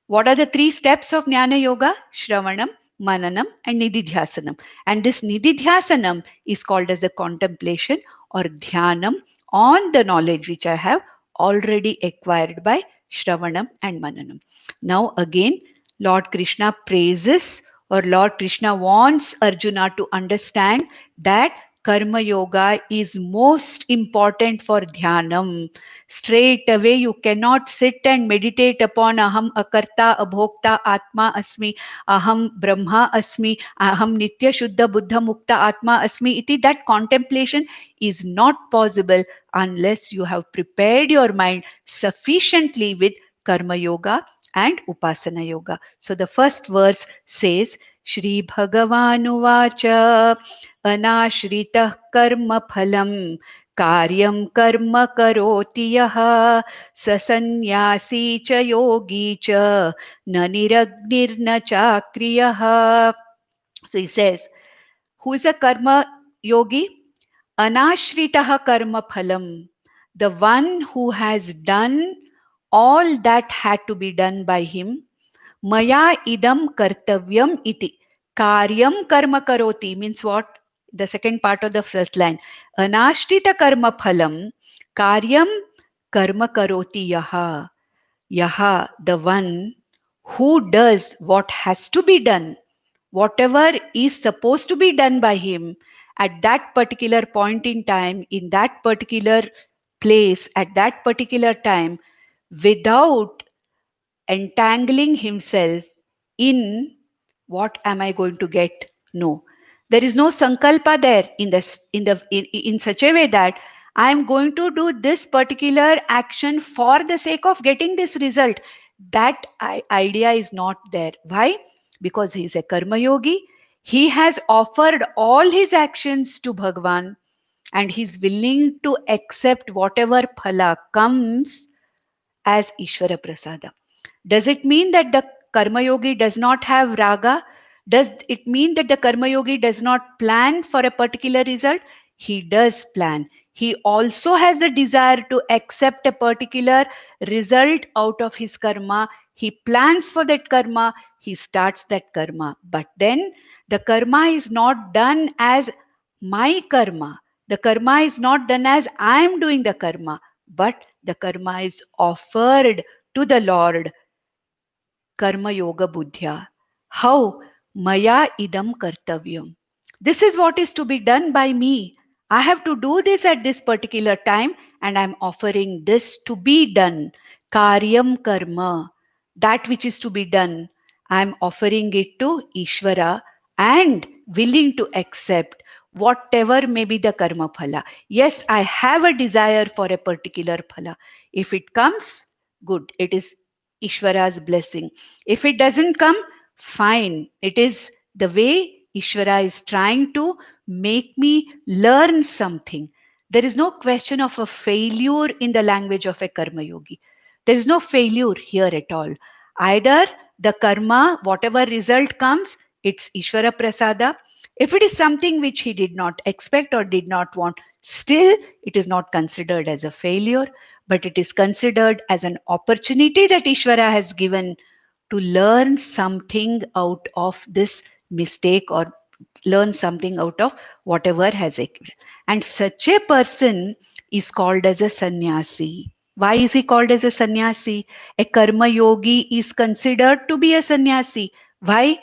what are the three steps of Jnana Yoga? Shravanam, Mananam, and Nididhyasanam. And this Nididhyasanam is called as the contemplation or Dhyanam on the knowledge which I have already acquired by Shravanam and Mananam. Now, again, Lord Krishna praises or Lord Krishna wants Arjuna to understand that Karma Yoga is most important for Dhyanam. Straight away, you cannot sit and meditate upon Aham Akarta Abhokta Atma Asmi, Aham Brahma Asmi, Aham Nitya Shuddha Buddha Mukta Atma Asmi. Iti, that contemplation is not possible unless you have prepared your mind sufficiently with Karma Yoga and Upasana Yoga. So the first verse says, Shri Bhagavanuvacha Anashritah Karma Phalam कार्यं कर्म करोति यः स सन्न्यासी च योगी च न निरग्निर्न चाक्रियः. So he says, who is a karma yogi? Anashritah karma phalam. The one who has done all that had to be done by him. Maya idam kartavyam iti. Karyam karma karoti means what? The second part of the first line. Anashrita karma phalam. Karyam karma karoti yaha. Yaha, the one who does what has to be done, whatever is supposed to be done by him at that particular point in time, in that particular place, at that particular time, without entangling himself in what am I going to get? No. There is no sankalpa there in such a way that I am going to do this particular action for the sake of getting this result. That idea is not there. Why? Because he is a karma yogi. He has offered all his actions to Bhagwan and he is willing to accept whatever phala comes as Ishvara Prasada. Does it mean that the Karma Yogi does not have raga? Does it mean that the Karma Yogi does not plan for a particular result? He does plan. He also has the desire to accept a particular result out of his karma. He plans for that karma. He starts that karma. But then the karma is not done as my karma. The karma is not done as I am doing the karma, but the karma is offered to the Lord. Karma Yoga Buddhya. How? Maya idam kartavyam. This is what is to be done by me. I have to do this at this particular time and I am offering this to be done. Karyam karma. That which is to be done. I am offering it to Ishvara and willing to accept whatever may be the karma phala. Yes, I have a desire for a particular phala. If it comes, good. It is Ishvara's blessing. If it doesn't come, fine. It is the way Ishvara is trying to make me learn something. There is no question of a failure in the language of a karma yogi. There is no failure here at all. Either the karma, whatever result comes, it's Ishvara Prasada. If it is something which he did not expect or did not want, still it is not considered as a failure, but it is considered as an opportunity that Ishvara has given to learn something out of this mistake or learn something out of whatever has occurred. And such a person is called as a sannyasi. Why is he called as a sannyasi? A karma yogi is considered to be a sannyasi. Why?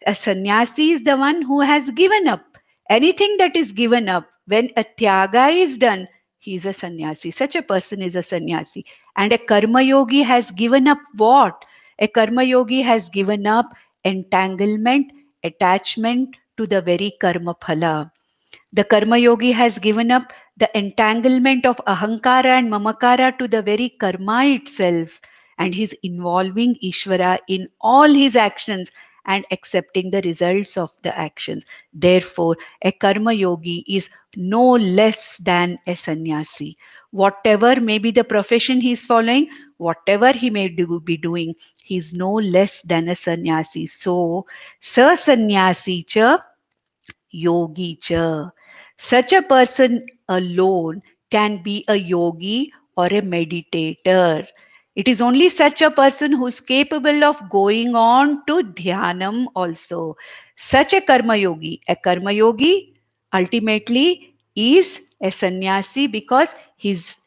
A sannyasi is the one who has given up. Anything that is given up, when a tyaga is done, he is a sannyasi. Such a person is a sannyasi. And a karma yogi has given up what? A karma yogi has given up entanglement, attachment to the very karma phala. The karma yogi has given up the entanglement of ahankara and mamakara to the very karma itself, and he's involving Ishvara in all his actions and accepting the results of the actions. Therefore, a karma yogi is no less than a sannyasi. Whatever may be the profession he is following, whatever he may be doing, he is no less than a sannyasi. So, sa sannyasi cha yogi cha. Such a person alone can be a yogi or a meditator. It is only such a person who is capable of going on to dhyanam also. Such a karma yogi ultimately is a sannyasi because he's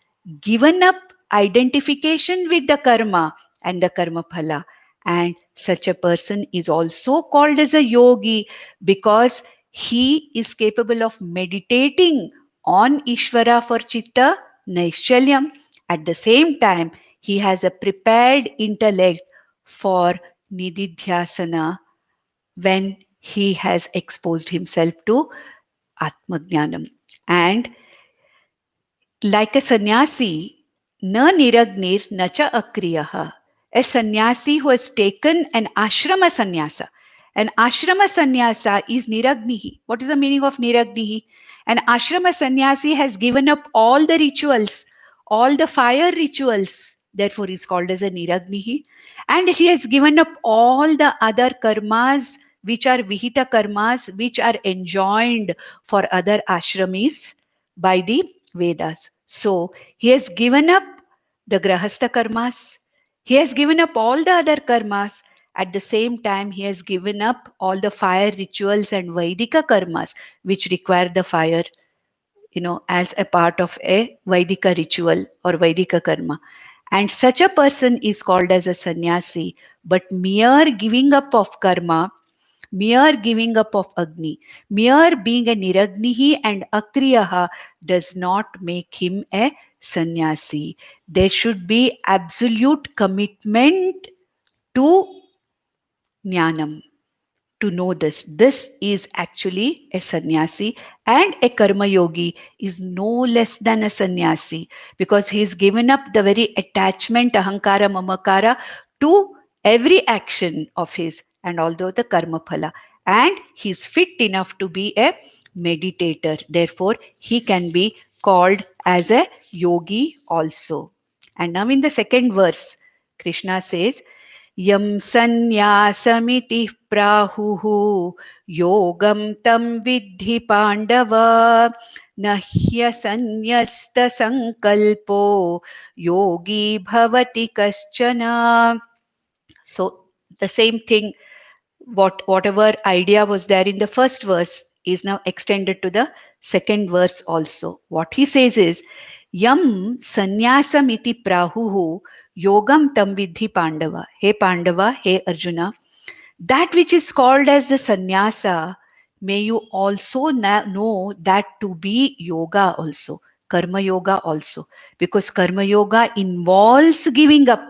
given up identification with the karma and the karma phala. And such a person is also called as a yogi because he is capable of meditating on Ishvara for Chitta Naischalyam. At the same time, he has a prepared intellect for Nididhyasana when he has exposed himself to Atmajnanam. And like a sannyasi, na niragnir na cha akriyaha. A sannyasi who has taken an ashrama sannyasa. An ashrama sannyasa is niragnihi. What is the meaning of niragnihi? An ashrama sannyasi has given up all the rituals, all the fire rituals. Therefore, he is called as a niragnihi. And he has given up all the other karmas, which are vihita karmas, which are enjoined for other ashramis by the Vedas. So he has given up the Grahastha karmas. He has given up all the other karmas. At the same time, he has given up all the fire rituals and Vaidika karmas, which require the fire, as a part of a Vaidika ritual or Vaidika karma. And such a person is called as a sannyasi. But mere giving up of karma, mere giving up of Agni, mere being a Niragnihi and Akriyaha does not make him a sannyasi. There should be absolute commitment to Jnanam, to know this. This is actually a sannyasi, and a karma yogi is no less than a sannyasi because he's given up the very attachment, ahankara, mamakara to every action of his and although the karma phala. And he's fit enough to be a meditator. Therefore, he can be called as a yogi also. And now in the second verse, Krishna says, यम संन्यासमिति प्राहुः योगं तं विद्धि पांडव न ह्यसन्न्यस्तसंकल्पो योगी भवति कश्चन. So the same thing, whatever idea was there in the first verse is now extended to the second verse also. What he says is, Yam sannyasam iti prahuhu yogam tam vidhi Pandava. Hey Pandava, hey Arjuna, that which is called as the sannyasa, may you also know that to be yoga also, karma yoga also, because karma yoga involves giving up.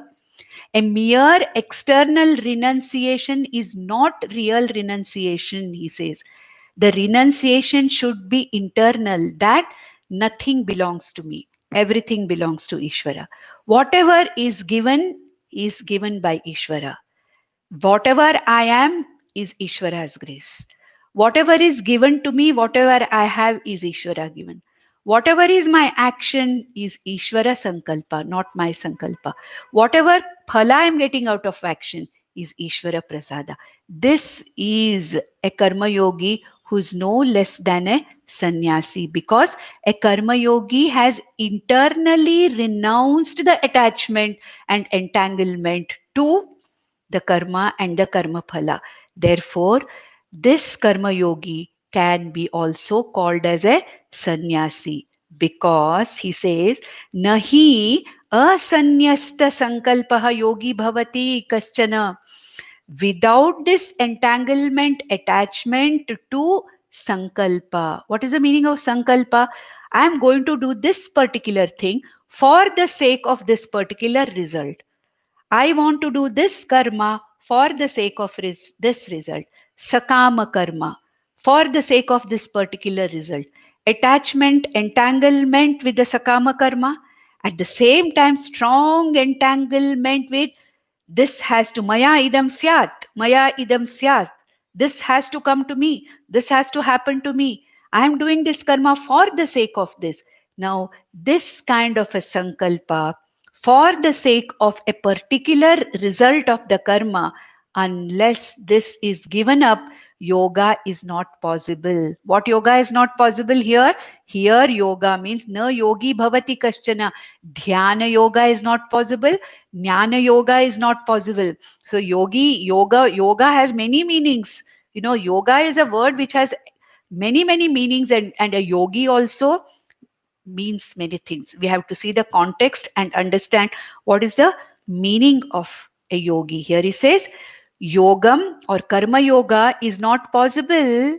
A mere external renunciation is not real renunciation, he says. The renunciation should be internal, that nothing belongs to me. Everything belongs to Ishvara. Whatever is given by Ishvara. Whatever I am is Ishvara's grace. Whatever is given to me, whatever I have is Ishvara given. Whatever is my action is Ishvara Sankalpa, not my Sankalpa. Whatever phala I am getting out of action is Ishvara Prasada. This is a karma yogi who is no less than a sannyasi, because a karma yogi has internally renounced the attachment and entanglement to the karma and the karma phala. Therefore, this karma yogi can be also called as a sannyasi, because he says, Nahi asanyasta sankalpaha yogi bhavati kaschana. Without this entanglement, attachment to sankalpa. What is the meaning of sankalpa? I am going to do this particular thing for the sake of this particular result. I want to do this karma for the sake of this result. Sakama karma, for the sake of this particular result. Attachment, entanglement with the sakama karma. At the same time, strong entanglement with this has to, maya idam syat, maya idam syat. This has to come to me. This has to happen to me. I am doing this karma for the sake of this. Now, this kind of a sankalpa for the sake of a particular result of the karma, unless this is given up, yoga is not possible. What yoga is not possible here? Here yoga means na yogi bhavati kaschana. Dhyana yoga is not possible. Jnana yoga is not possible. So yoga has many meanings. You know, yoga is a word which has many meanings, and a yogi also means many things. We have to see the context and understand what is the meaning of a yogi. Here he says, yogam or karma yoga is not possible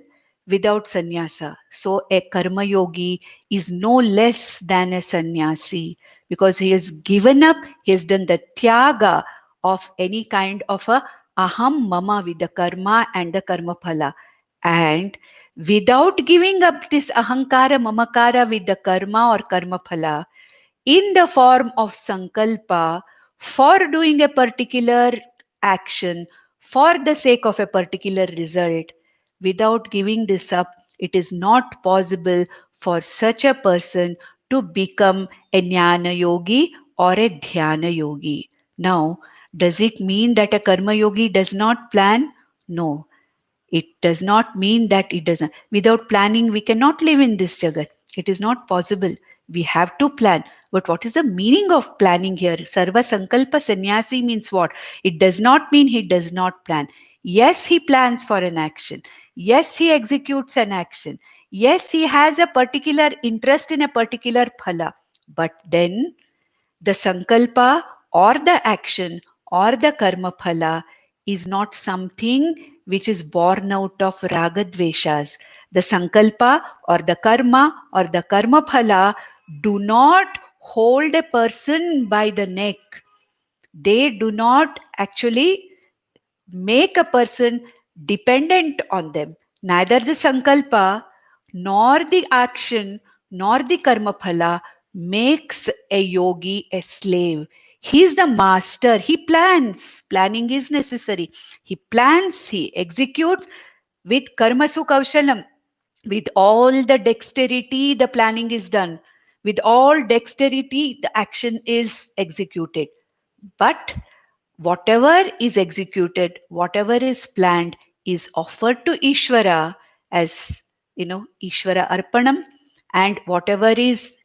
without sannyasa. So a karma yogi is no less than a sannyasi, because he has given up, he has done the tyaga of any kind of a aham mama with the karma and the karma phala. And without giving up this ahankara mamakara with the karma or karma phala, in the form of sankalpa, for doing a particular action for the sake of a particular result, without giving this up, it is not possible for such a person to become a jnana yogi or a dhyana yogi. Now, does it mean that a karma yogi does not plan? No, it does not mean that it doesn't. Without planning, we cannot live in this jagat. It is not possible. We have to plan. But what is the meaning of planning here? Sarva Sankalpa Sannyasi means what? It does not mean he does not plan. Yes, he plans for an action. Yes, he executes an action. Yes, he has a particular interest in a particular phala. But then the sankalpa or the action or the karma phala is not something which is born out of ragadveshas. The sankalpa or the karma phala do not hold a person by the neck. They do not actually make a person dependent on them. Neither the sankalpa nor the action nor the karma phala makes a yogi a slave. He is the master. He plans. Planning is necessary. He plans, he executes with karmasu kaushalam. With all the dexterity, the planning is done. With all dexterity, the action is executed. But whatever is executed, whatever is planned, is offered to Ishvara as, Ishvara Arpanam, and whatever is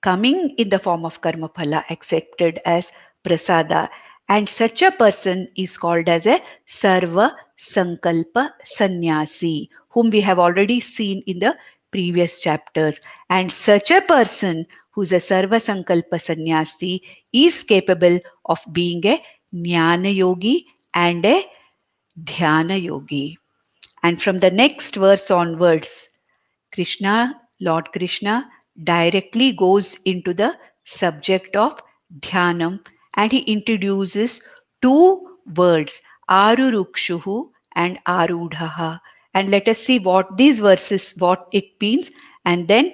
coming in the form of karma phala accepted as prasada. And such a person is called as a Sarva Sankalpa Sannyasi, whom we have already seen in the previous chapters. And such a person who's a Sarva Sankalpa Sannyasi is capable of being a Jnana Yogi and a Dhyana Yogi. And from the next verse onwards, Lord Krishna, directly goes into the subject of Dhyanam, and he introduces two words, Arurukshuhu and Arudhaha. And let us see what these verses, what it means, and then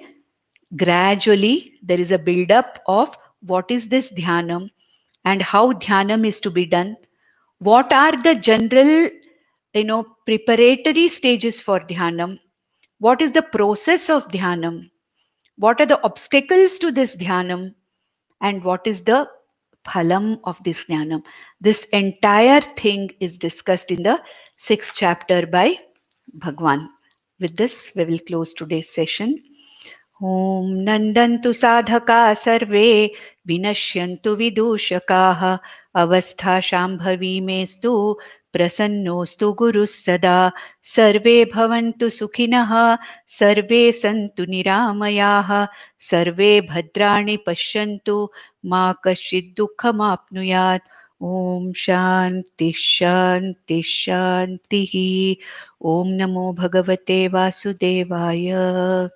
gradually there is a build-up of what is this Dhyanam and how Dhyanam is to be done. What are the general, preparatory stages for Dhyanam? What is the process of Dhyanam? What are the obstacles to this Dhyanam? And what is the phalam of this Dhyanam? This entire thing is discussed in the 6th chapter by Bhagwan. With this, we will close today's session. Om Nandantu Sadhaka Sarve Vinashyantu Vidushakaha Avastha Shambhavi Mestu Prasannostu Gurus Sada Sarve Bhavantu Sukhinaha Sarve Santu Niramayaha Sarve Bhadrani Pashyantu Ma Kashchid Dukkham Apnuyat. Om Shanti Shanti Shanti. Om Namo Bhagavate Vasudevaya.